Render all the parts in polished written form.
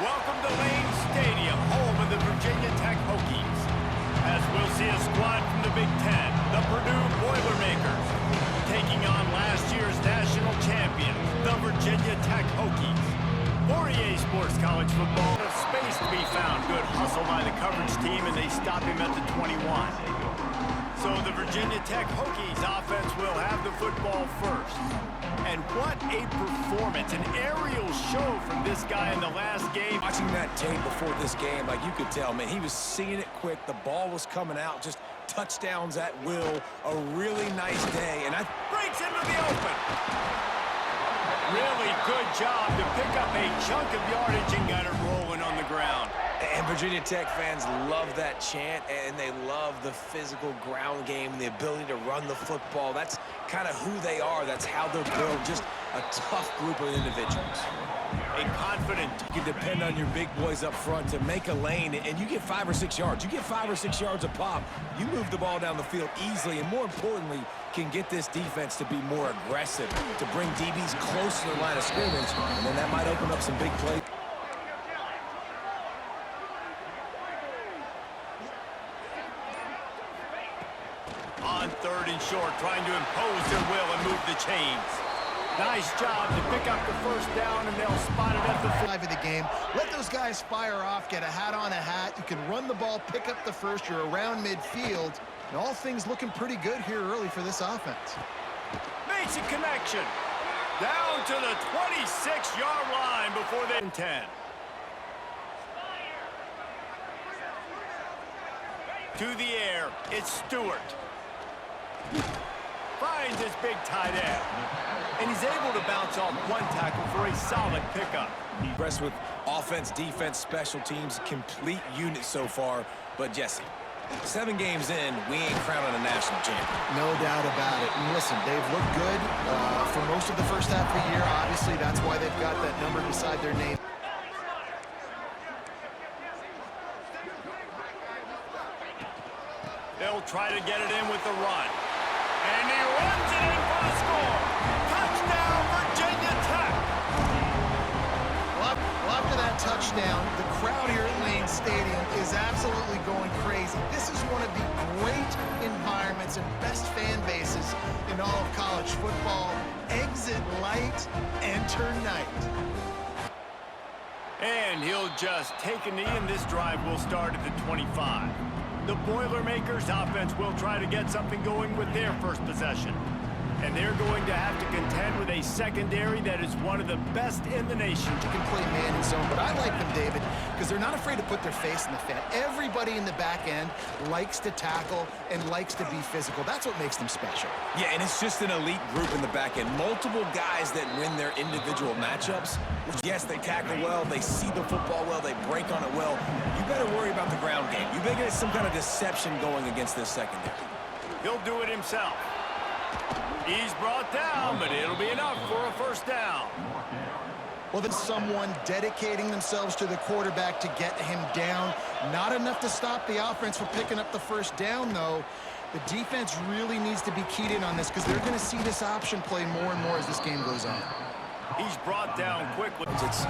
Welcome to Lane Stadium, home of the Virginia Tech Hokies. As we'll see a squad from the Big Ten, the Purdue Boilermakers, taking on last year's national champions, the Virginia Tech Hokies. For EA Sports College Football, there's space to be found. Good hustle by the coverage team, and they stop him at the 21. So the Virginia Tech Hokies offense will have the football first. And what a performance, an aerial show from this guy in the last game. Watching that tape before this game, like you could tell, man, he was seeing it quick. The ball was coming out, just touchdowns at will. A really nice day, and breaks into the open. Really good job to pick up a chunk of yardage and got it rolling on the ground. And Virginia Tech fans love that chant, and they love the physical ground game, the ability to run the football. That's kind of who they are. That's how they're built. Just a tough group of individuals. A confident. You can depend on your big boys up front to make a lane, and you get 5 or 6 yards. You get 5 or 6 yards a pop. You move the ball down the field easily, and more importantly, can get this defense to be more aggressive, to bring DBs close to the line of scrimmage, and then that might open up some big plays. On 3rd and short, trying to impose their will and move the chains. Nice job to pick up the first down, and they'll spot it at the 5 of the game. Let those guys fire off, get a hat on a hat. You can run the ball, pick up the first. You're around midfield. And all things looking pretty good here early for this offense. Makes a connection. Down to the 26-yard line before they 10. To the air, it's Stewart. Finds his big tight end. And he's able to bounce off one tackle for a solid pickup. Impressed with offense, defense, special teams, complete unit so far. But Jesse, 7 games in, we ain't crowning a national champion. No doubt about it. And listen, they've looked good for most of the first half of the year. Obviously, that's why they've got that number beside their name. They'll try to get it in with the run. And he runs it in for the score. Touchdown, Virginia Tech. Well, after that touchdown, the crowd here at Lane Stadium is absolutely going crazy. This is one of the great environments and best fan bases in all of college football. Exit light, enter night. And he'll just take a knee, and this drive will start at the 25. The Boilermakers offense will try to get something going with their first possession. And they're going to have to contend with a secondary that is one of the best in the nation. You can play man and zone, but I like them, David, because they're not afraid to put their face in the fan. Everybody in the back end likes to tackle and likes to be physical. That's what makes them special. Yeah, and it's just an elite group in the back end. Multiple guys that win their individual matchups. Yes, they tackle well, they see the football well, they break on it well. You better worry about the ground game. You better get some kind of deception going against this secondary. He'll do it himself. He's brought down, but it'll be enough for a first down. Well, then someone dedicating themselves to the quarterback to get him down. Not enough to stop the offense from picking up the first down, though. The defense really needs to be keyed in on this because they're going to see this option play more and more as this game goes on. He's brought down quickly. It's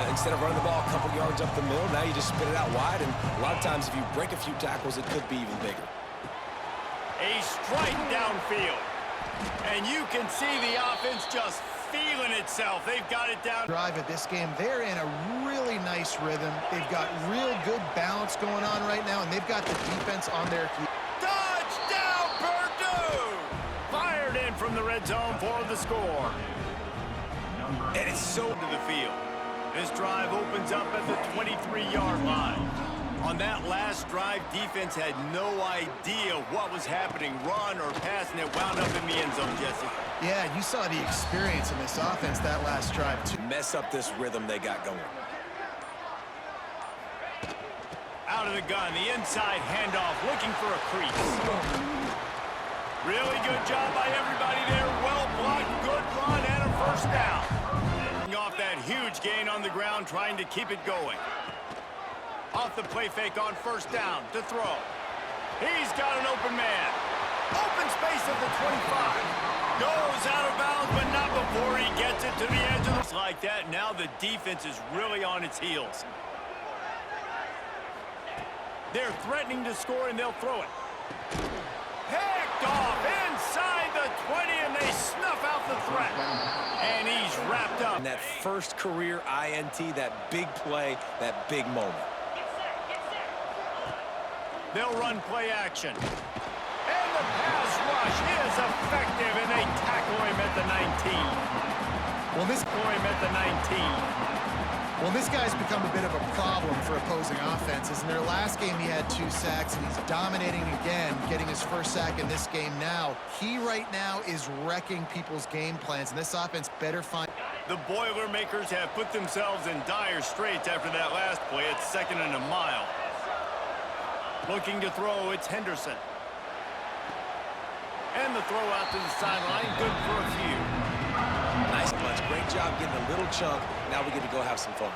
instead of running the ball a couple yards up the middle, now you just spit it out wide, and a lot of times if you break a few tackles, it could be even bigger. A strike downfield. And you can see the offense just feeling itself. They've got it down. Drive of this game, they're in a really nice rhythm. They've got real good balance going on right now, and they've got the defense on their feet. Touchdown, Purdue! Fired in from the red zone for the score. And it's so to the field. This drive opens up at the 23-yard line. On that last drive, defense had no idea what was happening, run or pass, and it wound up in the end zone, Jesse. Yeah, you saw the experience in this offense that last drive, too. Mess up this rhythm they got going. Out of the gun, the inside handoff, looking for a crease. Really good job by everybody there. Well blocked, good run, and a first down. Off that huge gain on the ground, trying to keep it going. Off the play fake on first down to throw. He's got an open man. Open space at the 25. Goes out of bounds, but not before he gets it to the edge of the... Like that, now the defense is really on its heels. They're threatening to score, and they'll throw it. Picked off inside the 20, and they snuff out the threat. And he's wrapped up. And that first career INT, that big play, that big moment. They'll run play action. And the pass rush is effective, and they tackle him at the 19. Well, this guy's become a bit of a problem for opposing offenses. In their last game, he had 2 sacks, and he's dominating again, getting his first sack in this game now. He right now is wrecking people's game plans, and this offense better find... The Boilermakers have put themselves in dire straits after that last play. It's 2nd and a mile. Looking to throw, it's Henderson. And the throw out to the sideline, good for a few. Nice punch. Great job getting a little chunk. Now we get to go have some fun.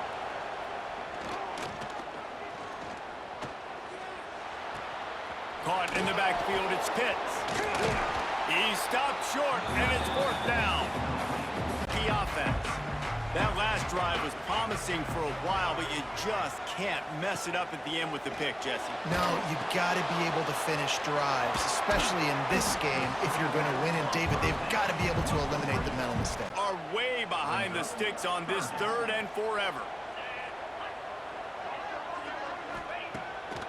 Caught in the backfield, it's Pitts. He stopped short, and it's 4th down. The offense. That last drive was promising for a while, but you just can't mess it up at the end with the pick, Jesse. No, you got to be able to finish drives, especially in this game. If you're going to win, and David, they've got to be able to eliminate the mental mistake. Are way behind the sticks on this 3rd and forever.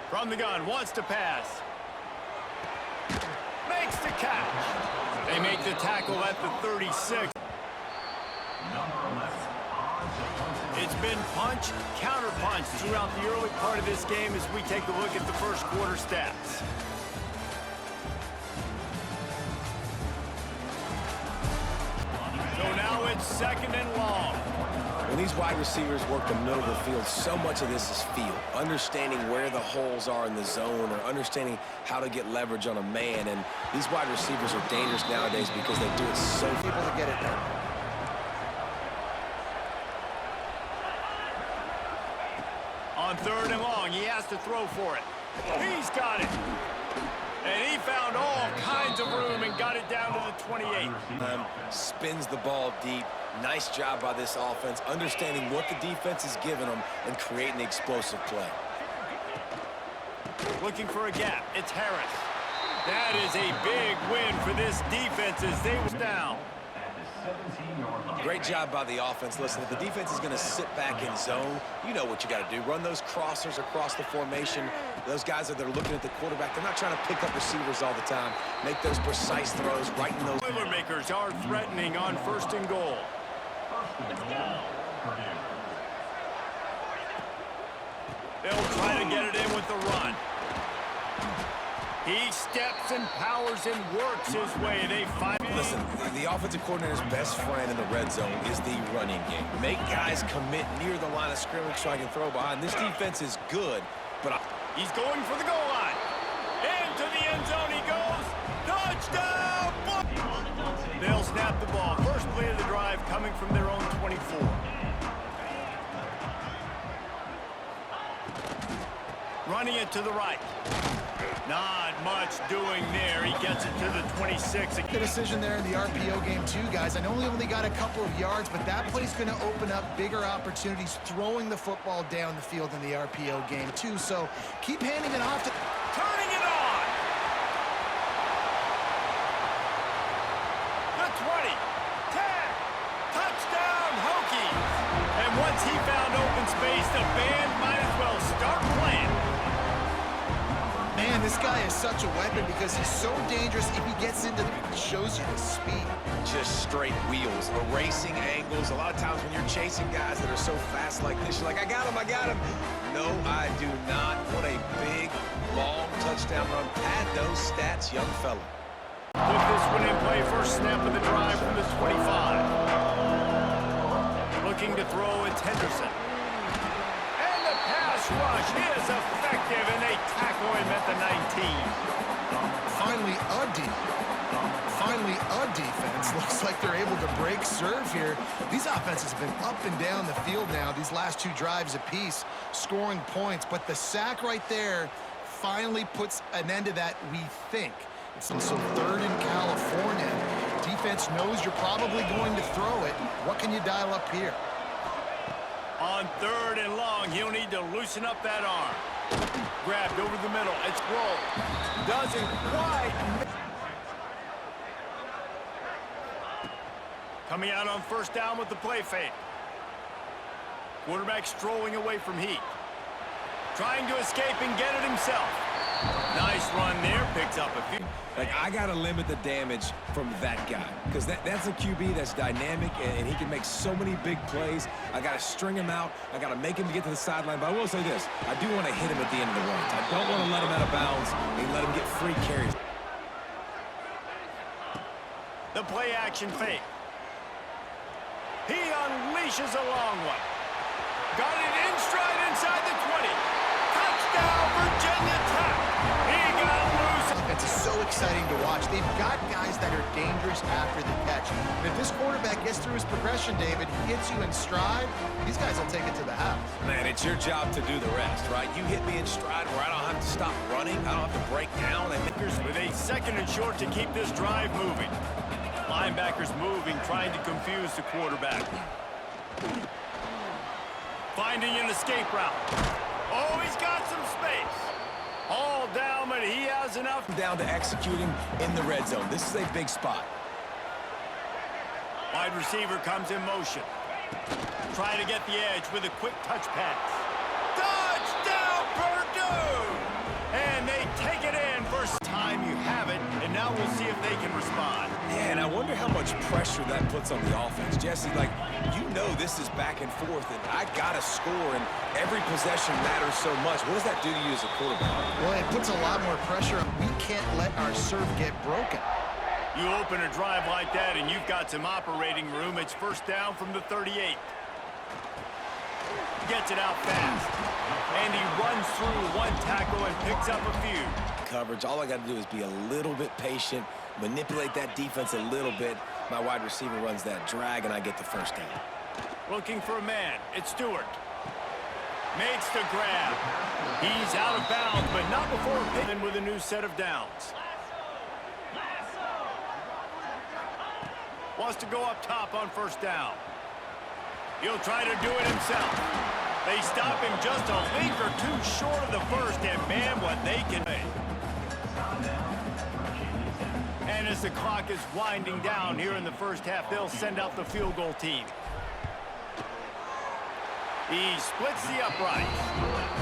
From the gun, wants to pass. Makes the catch. They make the tackle at the 36. It's been punch, counter-punch throughout the early part of this game as we take a look at the first quarter stats. So now it's 2nd and long. When these wide receivers work the middle of the field, so much of this is feel. Understanding where the holes are in the zone or understanding how to get leverage on a man. And these wide receivers are dangerous nowadays because they do it so able to get it done. On 3rd and long, he has to throw for it. He's got it. And he found all kinds of room and got it down to the 28. Spins the ball deep. Nice job by this offense, understanding what the defense is giving them and creating the explosive play. Looking for a gap. It's Harris. That is a big win for this defense as they were down. Great job by the offense. Listen, if the defense is going to sit back in zone, you know what you got to do. Run those crossers across the formation. Those guys that are looking at the quarterback, they're not trying to pick up receivers all the time. Make those precise throws right in those. Boilermakers are threatening on 1st and goal. They'll try to get it in with the run. He steps and powers and works his way. They find... Listen, the offensive coordinator's best friend in the red zone is the running game. Make guys commit near the line of scrimmage so I can throw behind. This defense is good, but... He's going for the goal line. Into the end zone he goes. Touchdown! They'll snap the ball. First play of the drive coming from their own 24. Running it to the right. Not much doing there. He gets it to the 26. The decision there in the RPO game too, guys. I know he only got a couple of yards, but that play's going to open up bigger opportunities throwing the football down the field in the RPO game too. So keep handing it off to... Turning it on! The 20, 10, touchdown Hokies! And once he found open space, the band might as well start playing. Man, this guy is such a weapon because he's so dangerous. If he gets into it, shows you the speed. Just straight wheels, erasing angles. A lot of times when you're chasing guys that are so fast like this, you're like, I got him, I got him. No, I do not. What a big, long touchdown run. Pad those stats, young fella. With this one in play, first snap of the drive from the 25. Looking to throw, it's Henderson. And the pass rush is effective, and they tackle him at the 19. Finally a defense. Looks like they're able to break serve here. These offenses have been up and down the field now, these last 2 drives apiece, scoring points. But the sack right there finally puts an end to that, we think. So 3rd in California. defense knows you're probably going to throw it. What can you dial up here? On 3rd and long, he'll need to loosen up that arm. Grabbed over the middle. It's rolled. Doesn't quite. Coming out on 1st down with the play fake. Quarterback strolling away from heat. Trying to escape and get it himself. Nice run there. Picks up a few. Like, I got to limit the damage from that guy because that's a QB that's dynamic, and he can make so many big plays. I got to string him out. I got to make him get to the sideline. But I will say this. I do want to hit him at the end of the runs. I don't want to let him out of bounds and let him get free carries. The play action fake. He unleashes a long one. Got it in stride inside the 20. Touchdown, Virginia Tech. He got loose. It's so exciting to watch. They've got guys that are dangerous after the catch. And if this quarterback gets through his progression, David, he hits you in stride, these guys will take it to the house. Man, it's your job to do the rest, right? You hit me in stride where I don't have to stop running. I don't have to break down. With a 2nd and short to keep this drive moving. Linebackers moving, trying to confuse the quarterback. Finding an escape route. Oh, he's got some space. All down, but he has enough. Down to executing in the red zone. This is a big spot. Wide receiver comes in motion. Trying to get the edge with a quick touch pass. Touchdown, Purdue! And they take it in. First time you have it, and now we'll see if they can respond. Yeah, and I wonder how much pressure that puts on the offense. Jesse, like, you know this is back and forth, and I got to score, and every possession matters so much. What does that do to you as a quarterback? Well, it puts a lot more pressure on. We can't let our serve get broken. You open a drive like that, and you've got some operating room. It's 1st down from the 38. Gets it out fast. And he runs through one tackle and picks up a few. Coverage, all I got to do is be a little bit patient, manipulate that defense a little bit. My wide receiver runs that drag, and I get the 1st down. Looking for a man. It's Stewart. Makes the grab. He's out of bounds, but not before Pittman with a new set of downs. Wants to go up top on 1st down. He'll try to do it himself. They stop him just a link or two short of the 1st, and man, what they can make. And as the clock is winding down here in the 1st half, they'll send out the field goal team. He splits the uprights.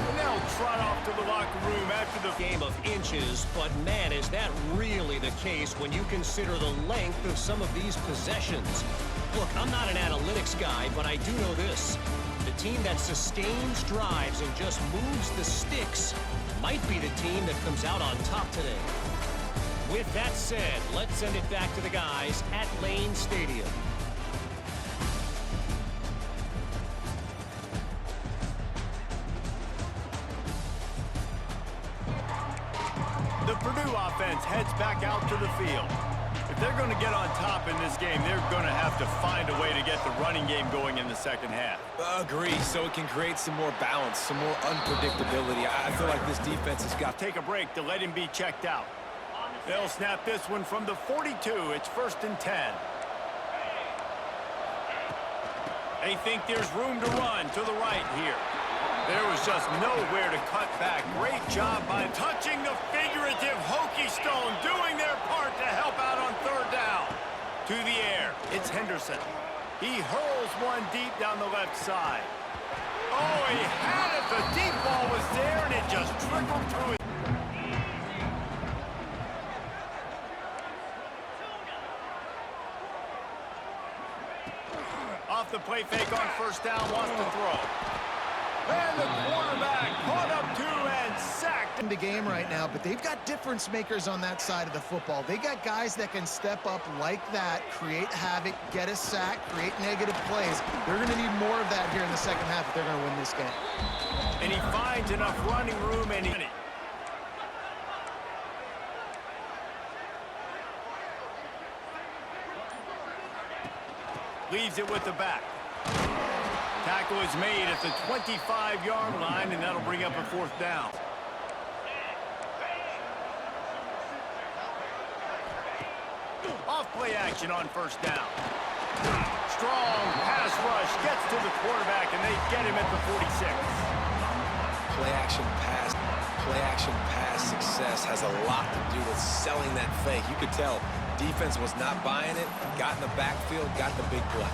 And they'll trot off to the locker room after the game of inches, but man, is that really the case when you consider the length of some of these possessions. Look, I'm not an analytics guy, but I do know this. The team that sustains drives and just moves the sticks might be the team that comes out on top today. With that said, let's send it back to the guys at Lane Stadium. The Purdue offense heads back out to the field. If they're going to get on top in this game, they're going to have to find a way to get the running game going in the 2nd half. Agree, so it can create some more balance, some more unpredictability. I feel like this defense has got to take a break to let him be checked out. They'll snap this one from the 42. It's 1st and 10. They think there's room to run to the right here. There was just nowhere to cut back. Great job by touching the figurative Hokie stone, doing their part to help out on 3rd down. To the air, it's Henderson. He hurls one deep down the left side. Oh, he had it. The deep ball was there, and it just trickled through it. Off the play fake on 1st down, wants to throw. And the quarterback caught up to and sacked. In the game right now, but they've got difference makers on that side of the football. They got guys that can step up like that, create havoc, get a sack, create negative plays. They're going to need more of that here in the 2nd half if they're going to win this game. And he finds enough running room, and he leaves it with the back. Tackle is made at the 25-yard line, and that'll bring up a 4th down. Off play action on first down. Strong pass rush gets to the quarterback, and they get him at the 46. Play action pass success has a lot to do with selling that fake. You could tell defense was not buying it, got in the backfield, got the big play.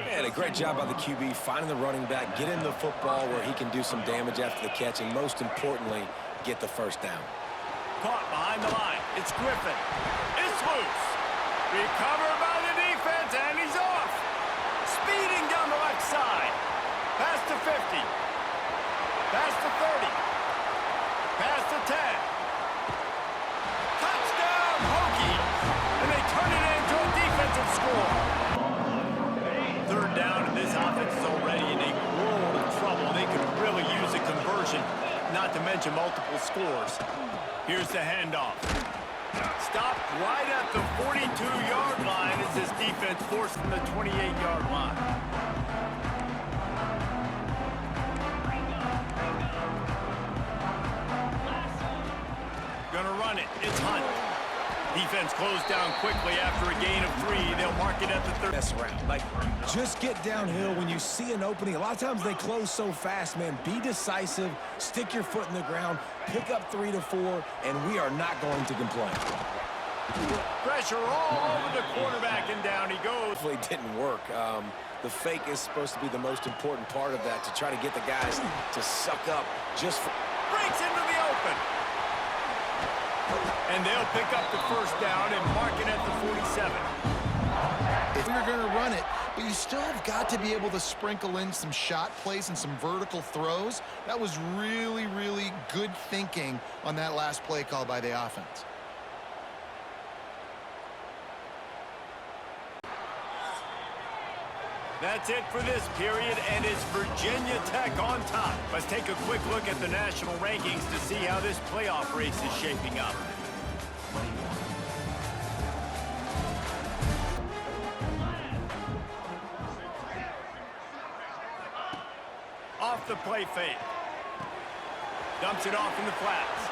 And a great job by the QB finding the running back, getting the football where he can do some damage after the catch, and most importantly, get the first down. Caught behind the line. It's Griffin. It's loose. Recovered by the defense, and he's off. Speeding down the left side. Pass to 50. Pass to 30. Pass to 10. Touchdown, Hokies. And they turn it into a defensive score. Third down, and this offense is already in a world of trouble. They could really use a conversion, not to mention multiple scores. Here's the handoff. Stopped right at the 42-yard line as this defense forced from the 28-yard line. Gonna run it. It's Hunt. Defense closed down quickly after a gain of 3. They'll mark it at the 30. Mess around. Like, just get downhill when you see an opening. A lot of times they close so fast, man. Be decisive. Stick your foot in the ground. Pick up 3 to 4, and we are not going to complain. Pressure all over the quarterback, and down he goes. Hopefully it didn't work. The fake is supposed to be the most important part of that, to try to get the guys to suck up just for... Breaks into the open. And they'll pick up the first down and mark it at the 47. If you're going to run it, but you still have got to be able to sprinkle in some shot plays and some vertical throws. That was really, really good thinking on that last play call by the offense. That's it for this period, and it's Virginia Tech on top. Let's take a quick look at the national rankings to see how this playoff race is shaping up. Off the play fake. Dumps it off in the flats.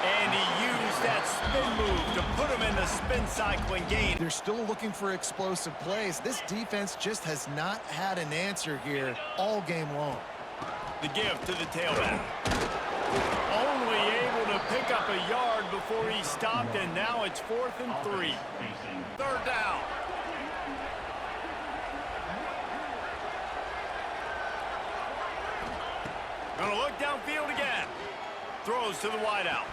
And he used that spin move to put him in the spin cycling gain. They're still looking for explosive plays. This defense just has not had an answer here all game long. The give to the tailback. Only able to pick up a yard before he stopped, and now it's 4th and 3. Third down. Gonna look downfield again. Throws to the wideout.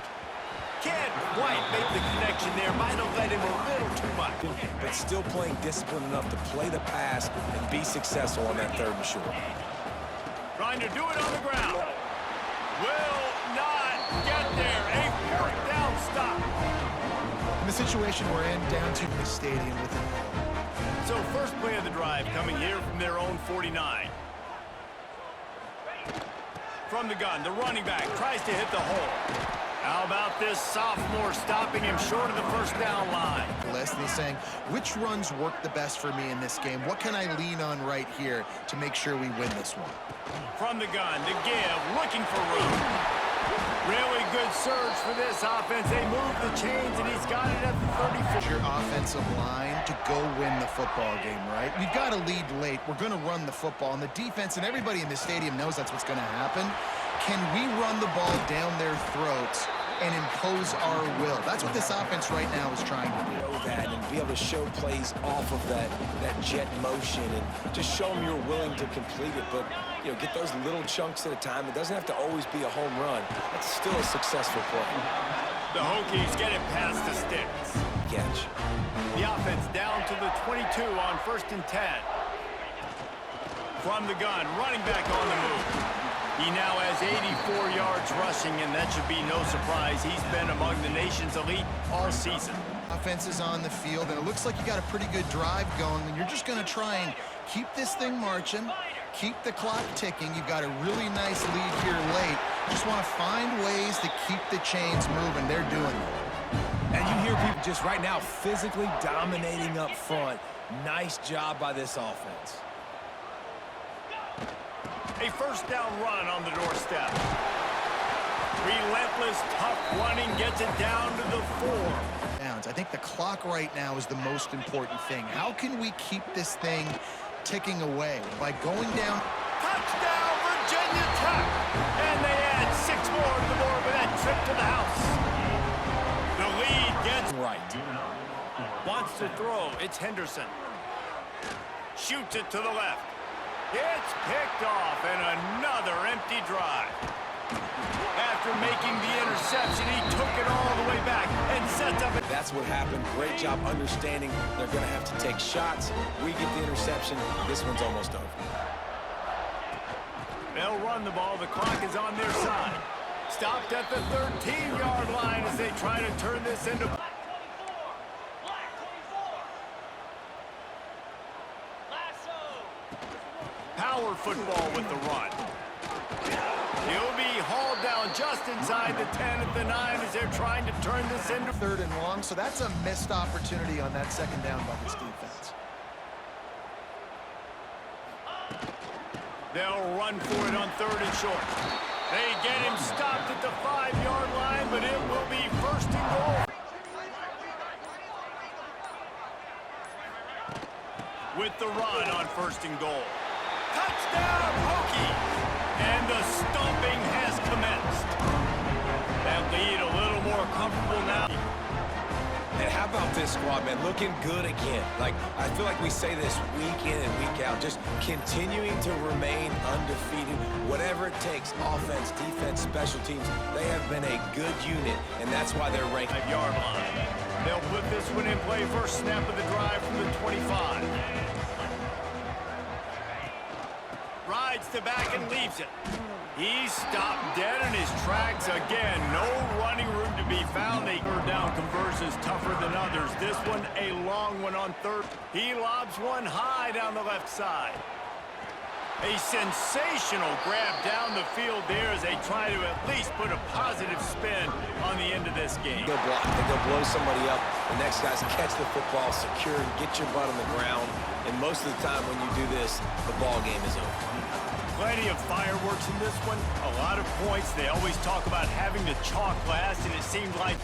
Can't quite make the connection there. Might have led him a little too much. But still playing disciplined enough to play the pass and be successful on that 3rd and short. Trying to do it on the ground. Will not get there. A 4th down stop. In the situation we're in, down to the stadium with it. So first play of the drive coming here from their own 49. From the gun, the running back tries to hit the hole. How about this sophomore stopping him short of the first down line? List, he's saying, which runs work the best for me in this game? What can I lean on right here to make sure we win this one? From the gun, the give, looking for room. Really good surge for this offense. They move the chains, and he's got it at the 34. Your offensive line to go win the football game, right? We've got to lead late. We're going to run the football, and the defense and everybody in the stadium knows that's what's going to happen. Can we run the ball down their throats and impose our will? That's what this offense right now is trying to do. Know that and be able to show plays off of that jet motion and just show them you're willing to complete it. But, you know, get those little chunks at a time. It doesn't have to always be a home run. That's still a successful play. The Hokies get it past the sticks. Catch. The offense down to the 22 on 1st and 10. From the gun, running back on the move. He now has 84 yards rushing, and that should be no surprise. He's been among the nation's elite all season. Offense is on the field, and it looks like you got a pretty good drive going, and you're just going to try and keep this thing marching, keep the clock ticking. You've got a really nice lead here late. Just want to find ways to keep the chains moving. They're doing it. And you hear people just right now physically dominating up front. Nice job by this offense. A first down run on the doorstep. Relentless, tough running gets it down to the 4. I think the clock right now is the most important thing. How can we keep this thing ticking away? By going down. Touchdown, Virginia Tech! And they add 6 more to the board with that trip to the house. The lead gets right. Wants to throw. It's Henderson. Shoots it to the left. It's picked off, and another empty drive. After making the interception, he took it all the way back and sets up. That's what happened. Great job understanding they're going to have to take shots. We get the interception. This one's almost over. They'll run the ball. The clock is on their side. Stopped at the 13-yard line as they try to turn this into... Power football with the run. He'll be hauled down just inside the 10 at the 9 as they're trying to turn this into 3rd and long, so that's a missed opportunity on that 2nd down by this defense. They'll run for it on 3rd and short. They get him stopped at the 5-yard line, but it will be 1st and goal. With the run on 1st and goal. Touchdown, Hokies! And the stomping has commenced. That lead a little more comfortable now. And how about this squad, man? Looking good again. Like, I feel like we say this week in and week out, just continuing to remain undefeated. Whatever it takes, offense, defense, special teams, they have been a good unit, and that's why they're ranked. 5-yard line. They'll put this one in play. First snap of the drive from the 25. Rides to back and leaves it. He's stopped dead in his tracks again. No running room to be found. The 3rd down conversion is tougher than others. This one a long one on 3rd. He lobs one high down the left side. A sensational grab down the field there as they try to at least put a positive spin on the end of this game. They'll block. They'll blow somebody up. The next guy's catch the football, secure, and get your butt on the ground. And most of the time when you do this, the ball game is over. Plenty of fireworks in this one. A lot of points. They always talk about having to chalk last, and it seemed like...